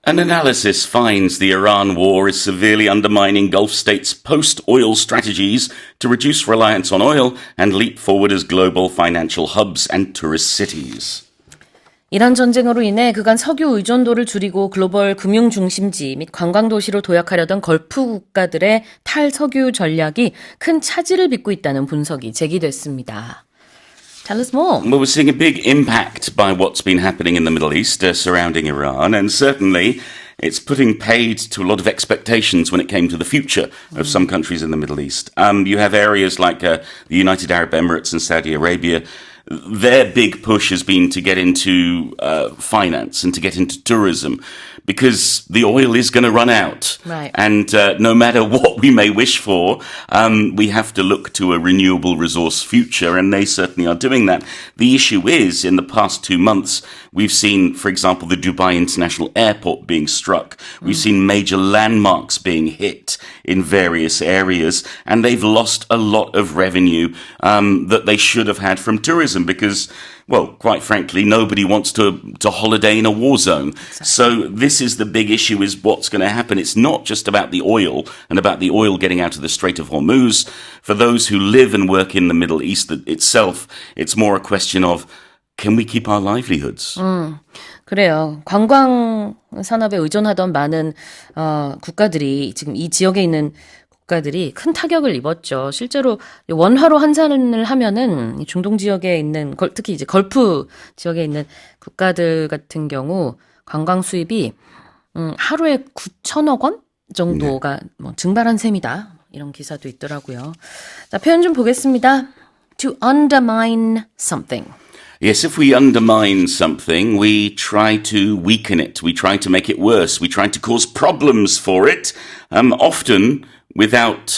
An analysis finds the Iran war is severely undermining Gulf states' post-oil strategies to reduce reliance on oil and leap forward as global financial hubs and tourist cities. 이란 전쟁으로 인해 그간 석유 의존도를 줄이고 글로벌 금융 중심지 및 관광 도시로 도약하려던 걸프 국가들의 탈석유 전략이 큰 차질을 빚고 있다는 분석이 제기됐습니다. Tell us more. Well, we're seeing a big impact by what's been happening in the Middle East surrounding Iran, and certainly it's putting paid to a lot of expectations when it came to the future of some countries in the Middle East. You have areas like the United Arab Emirates and Saudi Arabia. Their big push has been to get into finance and to get into tourism because the oil is going to run out. Right. And no matter what we may wish for, we have to look to a renewable resource future, and they certainly are doing that. The issue is, in the past 2 months, we've seen, for example, the Dubai International Airport being struck. We've seen major landmarks being hit in various areas, and they've lost a lot of revenue that they should have had from tourism because, well, quite frankly, nobody wants to holiday in a war zone. Exactly. So this is the big issue, is what's going to happen. It's not just about the oil and about the oil getting out of the Strait of Hormuz. For those who live and work in the Middle East itself, it's more a question of, can we keep our livelihoods? 그래요. 관광 산업에 의존하던 많은 국가들이 지금 이 지역에 있는 국가들이 큰 타격을 입었죠. 실제로 원화로 환산을 하면은 이 중동 지역에 있는 특히 이제 걸프 지역에 있는 국가들 같은 경우 관광 수입이 하루에 9천억 원 정도가 뭐 증발한 셈이다. 이런 기사도 있더라고요. 자, 표현 좀 보겠습니다. To undermine something. Yes, if we undermine something, we try to weaken it. We try to make it worse. We try to cause problems for it, often without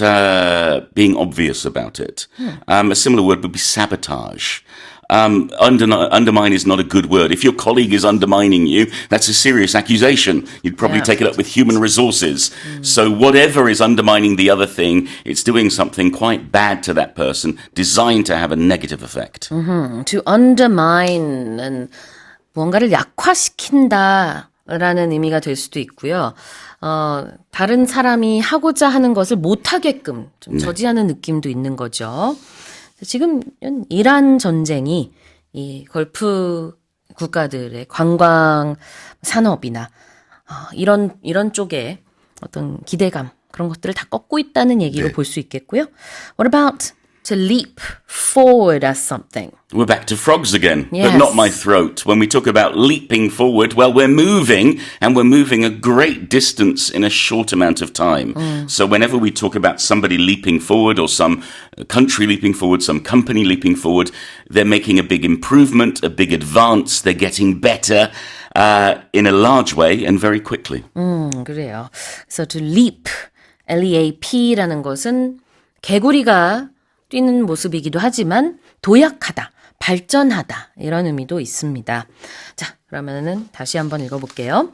being obvious about it. A similar word would be sabotage. Undermine is not a good word. If your colleague is undermining you, that's a serious accusation. You'd probably take it up with human resources. So whatever is undermining the other thing, it's doing something quite bad to that person, designed to have a negative effect. To undermine은 뭔가를 약화시킨다라는 의미가 될 수도 있고요. 다른 사람이 하고자 하는 것을 못하게끔 좀 저지하는 느낌도 있는 거죠. 지금 이란 전쟁이 이 걸프 국가들의 관광 산업이나 이런 쪽에 어떤 기대감 그런 것들을 다 꺾고 있다는 얘기로 볼 수 있겠고요. What about to leap forward as something? We're back to frogs again, Yes. but not my throat. When we talk about leaping forward, well, we're moving, and we're moving a great distance in a short amount of time. So whenever we talk about somebody leaping forward or some country leaping forward, some company leaping forward, they're making a big improvement, a big advance, they're getting better in a large way and very quickly. 그래요. So to leap, L-E-A-P라는 것은 개구리가 뛰는 모습이기도 하지만 도약하다, 발전하다 이런 의미도 있습니다. 자, 그러면은 다시 한번 읽어볼게요.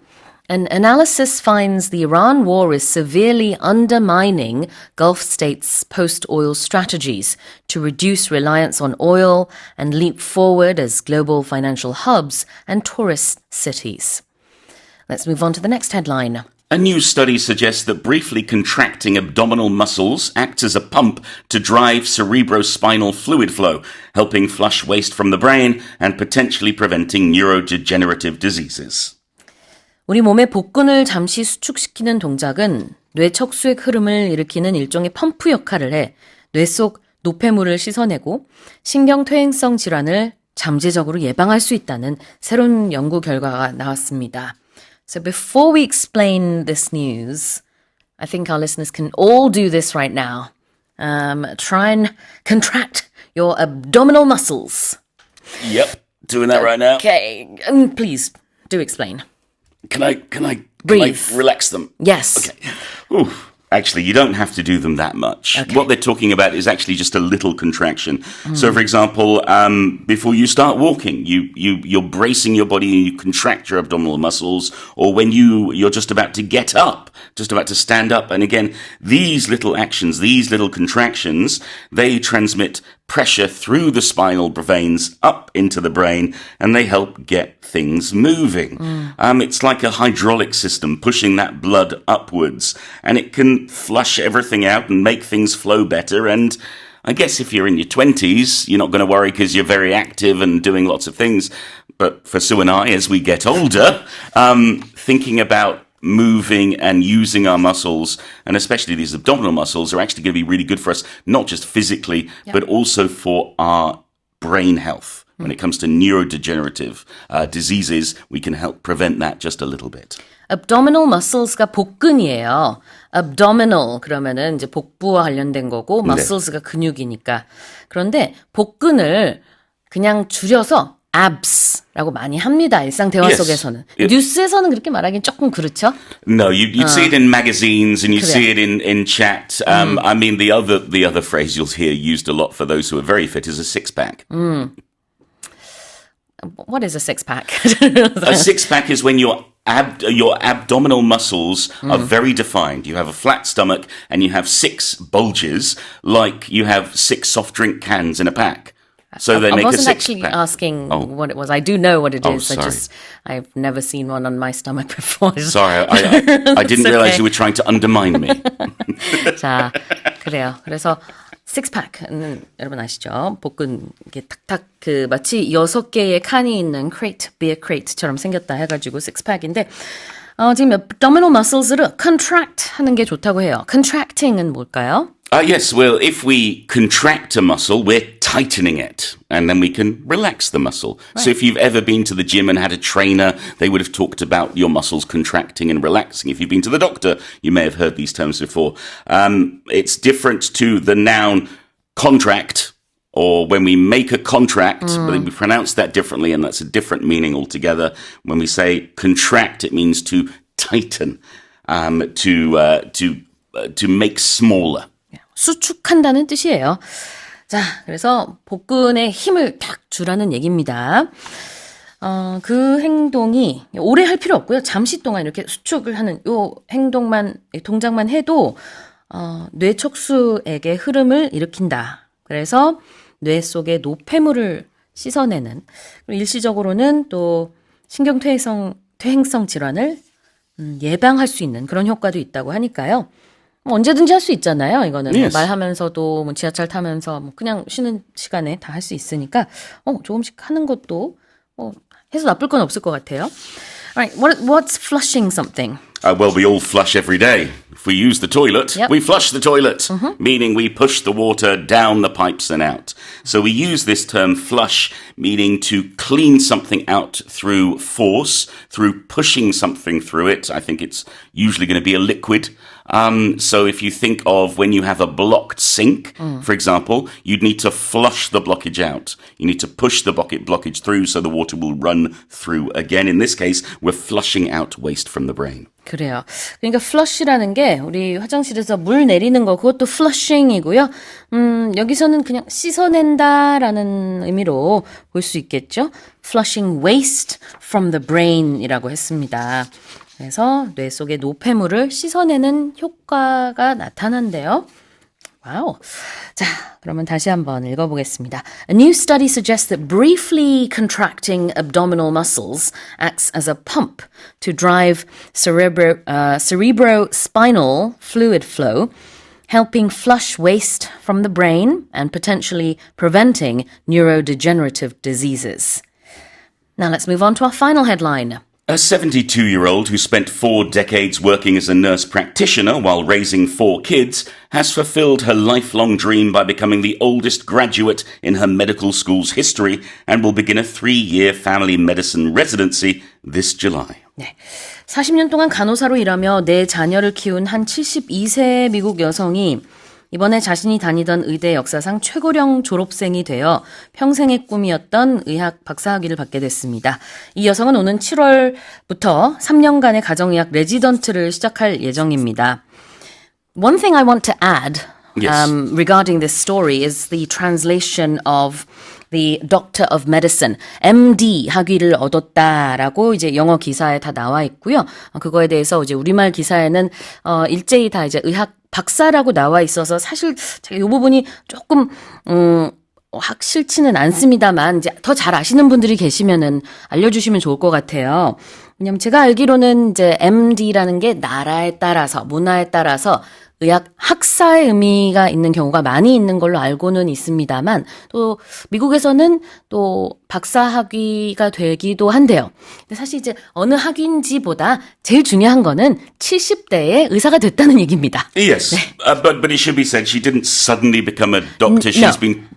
An analysis finds the Iran war is severely undermining Gulf states' post-oil strategies to reduce reliance on oil and leap forward as global financial hubs and tourist cities. Let's move on to the next headline. A new study suggests that briefly contracting abdominal muscles acts as a pump to drive cerebrospinal fluid flow, helping flush waste from the brain and potentially preventing neurodegenerative diseases. 우리 몸의 복근을 잠시 수축시키는 동작은 뇌 척수의 흐름을 일으키는 일종의 펌프 역할을 해 뇌 속 노폐물을 씻어내고 신경 퇴행성 질환을 잠재적으로 예방할 수 있다는 새로운 연구 결과가 나왔습니다. So before we explain this news, I think our listeners can all do this right now. Try and contract your abdominal muscles. Yep, doing that right now. Okay, please do explain. Can I Breathe. relax them? Yes. Okay. Ooh. Actually, you don't have to do them that much. Okay. What they're talking about is actually just a little contraction. So, for example, before you start walking, you're bracing your body and you contract your abdominal muscles, or when you're just about to get up, just about to stand up. And again, these little actions, these little contractions, they transmit pressure through the spinal veins up into the brain, and they help get things moving. It's like a hydraulic system pushing that blood upwards, and it can flush everything out and make things flow better. And I guess if you're in your 20s, you're not going to worry because you're very active and doing lots of things. But for Sue and I, as we get older, thinking about moving and using our muscles, and especially these abdominal muscles, are actually going to be really good for us, not just physically, but also for our brain health. When it comes to neurodegenerative diseases, we can help prevent that just a little bit. abdominal muscles가 복근이에요. abdominal 그러면은 이제 복부와 관련된 거고 muscles가 근육이니까. 그런데 복근을 그냥 줄여서 abs라고 많이 합니다. 일상 대화 Yes. 속에서는. 뉴스에서는 그렇게 말하긴 조금 그렇죠. No, you'd see it in magazines and you see it in chat. I mean, the other phrase you'll hear used a lot for those who are very fit is a six-pack. What is a six-pack? A six-pack is when your abdominal muscles are very defined. You have a flat stomach and you have 6 bulges, like you have 6 soft drink cans in a pack. So they make a wasn't six-pack. actually asking what it was. I do know what it is. Sorry. I've never seen one on my stomach before. Sorry, I didn't realize you were trying to undermine me. 자, 그래요. 그래서 식스팩은 여러분 아시죠? 복근 이게 탁탁 그 마치 6개의 칸이 있는 crate, beer crate처럼 생겼다 해가지고 식스팩인데 지금 abdominal muscles를 contract 하는 게 좋다고 해요. contracting은 뭘까요? Yes, well, if we contract a muscle, we're tightening it, and then we can relax the muscle. Right. So if you've ever been to the gym and had a trainer, they would have talked about your muscles contracting and relaxing. If you've been to the doctor, you may have heard these terms before. It's different to the noun contract, or when we make a contract, but we pronounce that differently, and that's a different meaning altogether. When we say contract, it means to tighten, to make smaller. 수축한다는 뜻이에요. 자, 그래서 복근에 힘을 탁 주라는 얘기입니다. 그 행동이 오래 할 필요 없고요. 잠시 동안 이렇게 수축을 하는 요 행동만, 동작만 해도 뇌 척수액의 흐름을 일으킨다. 그래서 뇌 속의 노폐물을 씻어내는, 그리고 일시적으로는 또 퇴행성 질환을 예방할 수 있는 그런 효과도 있다고 하니까요. 언제든지 할 수 있잖아요. 이거는 Yes. 말하면서도 지하철 타면서 그냥 쉬는 시간에 다 할 수 있으니까 조금씩 하는 것도 해서 나쁠 건 없을 것 같아요. Alright, what's flushing something? Well, we all flush every day. If we use the toilet, Yep. we flush the toilet, meaning we push the water down the pipes and out. So we use this term flush, meaning to clean something out through force, through pushing something through it. I think it's usually going to be a liquid. So if you think of when you have a blocked sink, for example, you'd need to flush the blockage out. You need to push the blockage through so the water will run through. Again, in this case, we're flushing out waste from the brain. 그래요. 그러니까 flush라는 게 우리 화장실에서 물 내리는 거 그것도 flushing이고요. 여기서는 그냥 씻어낸다라는 의미로 볼 수 있겠죠. Flushing waste from the brain이라고 했습니다. 그래서 뇌 속의 노폐물을 씻어내는 효과가 나타난대요. 와우. 자, 그러면 다시 한번 읽어보겠습니다. A new study suggests that briefly contracting abdominal muscles acts as a pump to drive cerebrospinal fluid flow, helping flush waste from the brain and potentially preventing neurodegenerative diseases. Now let's move on to our final headline. A 72-year-old who spent 4 decades working as a nurse practitioner while raising 4 kids has fulfilled her lifelong dream by becoming the oldest graduate in her medical school's history and will begin a 3-year family medicine residency this July. 네. 40년 동안 간호사로 일하며 4 자녀를 키운 한 72세 미국 여성이 이번에 자신이 다니던 의대 역사상 최고령 졸업생이 되어 평생의 꿈이었던 의학 박사학위를 받게 됐습니다. 이 여성은 오는 7월부터 3년간의 가정의학 레지던트를 시작할 예정입니다. One thing I want to add regarding this story is the translation of the Doctor of Medicine, MD 학위를 얻었다라고 이제 영어 기사에 다 나와 있고요. 그거에 대해서 이제 우리말 기사에는 일제히 다 이제 의학 박사라고 나와 있어서 사실 제가 이 부분이 조금 확실치는 않습니다만 이제 더 잘 아시는 분들이 계시면은 알려주시면 좋을 것 같아요. 왜냐면 제가 알기로는 이제 MD라는 게 나라에 따라서 문화에 따라서 의학 학사의 의미가 있는 경우가 많이 있는 걸로 알고는 있습니다만 또 미국에서는 또 박사 학위가 되기도 한대요. 근데 사실 이제 어느 학위인지보다 제일 중요한 거는 70대에 의사가 됐다는 얘기입니다. Yes, but it should be said she didn't suddenly become a doctor. No.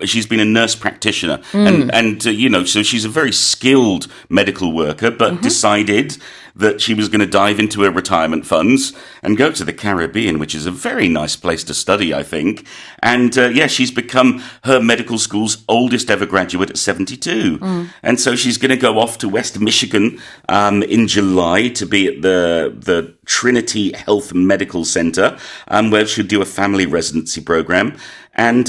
She's been a nurse practitioner, and you know, so she's a very skilled medical worker, but decided that she was going to dive into her retirement funds and go to the Caribbean, which is a very nice place to study, I think. And yeah, she's become her medical school's oldest ever graduate at 72. And so she's going to go off to West Michigan in July to be at the Trinity Health Medical Center, where she'll do a family residency program. And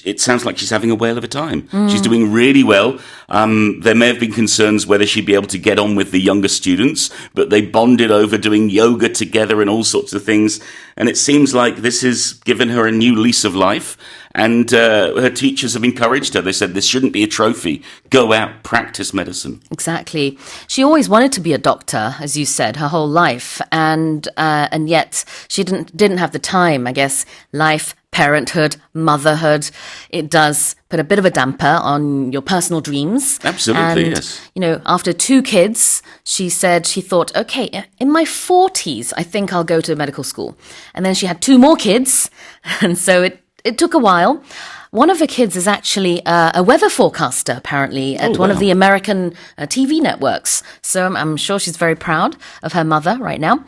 it sounds like she's having a whale of a time. She's doing really well. There may have been concerns whether she'd be able to get on with the younger students, but they bonded over doing yoga together and all sorts of things. And it seems like this has given her a new lease of life. And her teachers have encouraged her. They said, this shouldn't be a trophy. Go out, practice medicine. Exactly. She always wanted to be a doctor, as you said, her whole life. And yet she didn't have the time, I guess. Life, parenthood, motherhood, it does put a bit of a damper on your personal dreams. Absolutely, and, yes. You know, after 2 kids, she thought, okay, in my 40s, I think I'll go to medical school. And then she had 2 more kids. And so it took a while. One of her kids is actually a weather forecaster, apparently, at one of the American TV networks. So I'm sure she's very proud of her mother right now.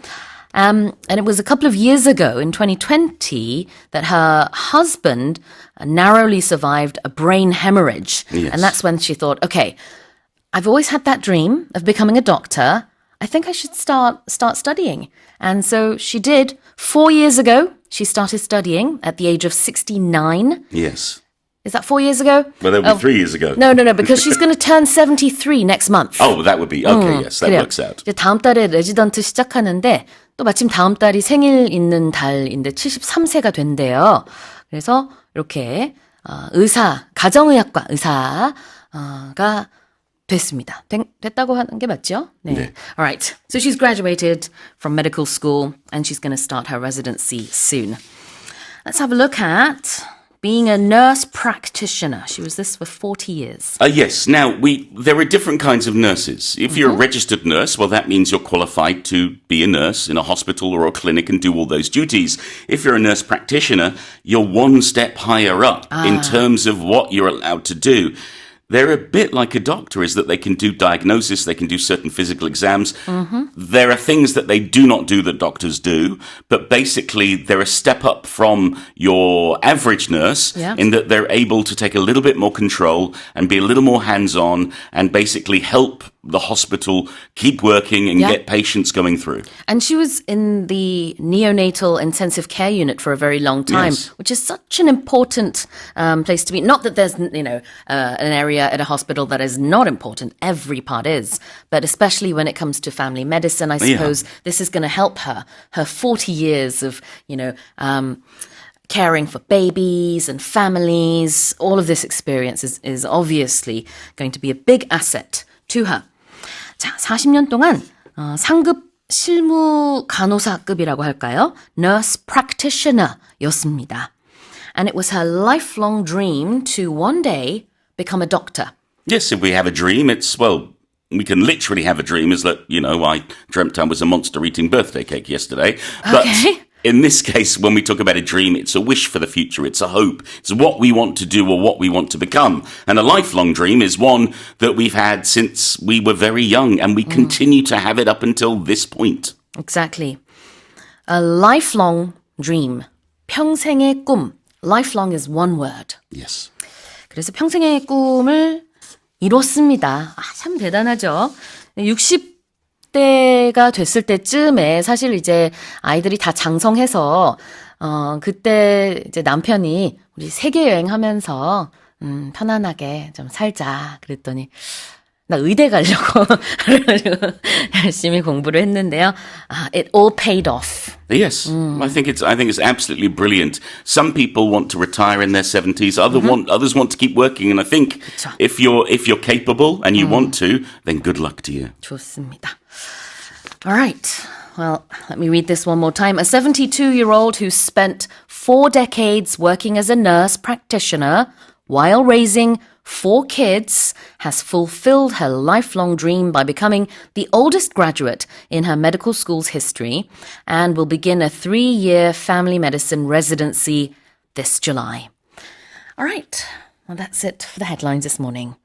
And it was a couple of years ago, in 2020, that her husband narrowly survived a brain hemorrhage. Yes. And that's when she thought, okay, I've always had that dream of becoming a doctor. I think I should start studying. And so she did. 4 years ago, she started studying at the age of 69. Yes. Is that 4 years ago? Well, that would be 3 years ago. No, because she's going to turn 73 next month. Oh, that would be, okay, yes, that 그래요. works out. 이제 다음 달에 레지던트 시작하는데 또 마침 다음 달이 생일 있는 달인데 73세가 된대요. 그래서 이렇게 의사, 가정의학과 의사가 됐습니다. 됐다고 하는 게 맞죠? 네. 네. All right. So she's graduated from medical school and she's going to start her residency soon. Let's have a look at being a nurse practitioner. She was this for 40 years. Yes. Now, there are different kinds of nurses. If you're a registered nurse, well, that means you're qualified to be a nurse in a hospital or a clinic and do all those duties. If you're a nurse practitioner, you're one step higher up in terms of what you're allowed to do. They're a bit like a doctor, is that they can do diagnosis, they can do certain physical exams. There are things that they do not do that doctors do, but basically they're a step up from your average nurse in that they're able to take a little bit more control and be a little more hands-on and basically help the hospital keep working and get patients going through. And she was in the neonatal intensive care unit for a very long time, which is such an important place to be. Not that there's, an area at a hospital that is not important. Every part is. But especially when it comes to family medicine, I suppose this is going to help her. Her 40 years of, caring for babies and families, all of this experience is obviously going to be a big asset to her. 자, 40년 동안 상급 실무 간호사급이라고 할까요? Nurse practitioner였습니다. And it was her lifelong dream to one day become a doctor. Yes, if we have a dream, we can literally have a dream is that, I dreamt I was a monster eating birthday cake yesterday. But in this case, when we talk about a dream, it's a wish for the future. It's a hope. It's what we want to do or what we want to become. And a lifelong dream is one that we've had since we were very young, and we continue to have it up until this point. Exactly. A lifelong dream. 평생의 꿈. Lifelong is one word. Yes. 그래서 평생의 꿈을 이뤘습니다. 참 대단하죠. 60대가 됐을 때쯤에 사실 이제 아이들이 다 장성해서 그때 이제 남편이 우리 세계 여행하면서 편안하게 좀 살자 그랬더니 나 의대 가려고 그래가지고 열심히 공부를 했는데요. It all paid off. Yes, I think it's absolutely brilliant. Some people want to retire in their 70s. Others want to keep working. And I think 그쵸. if you're capable and you want to, then good luck to you. 좋습니다. All right. Well, let me read this one more time. A 72-year-old who spent 4 decades working as a nurse practitioner while raising 4 kids has fulfilled her lifelong dream by becoming the oldest graduate in her medical school's history and will begin a 3-year family medicine residency this July. All right. Well, that's it for the headlines this morning.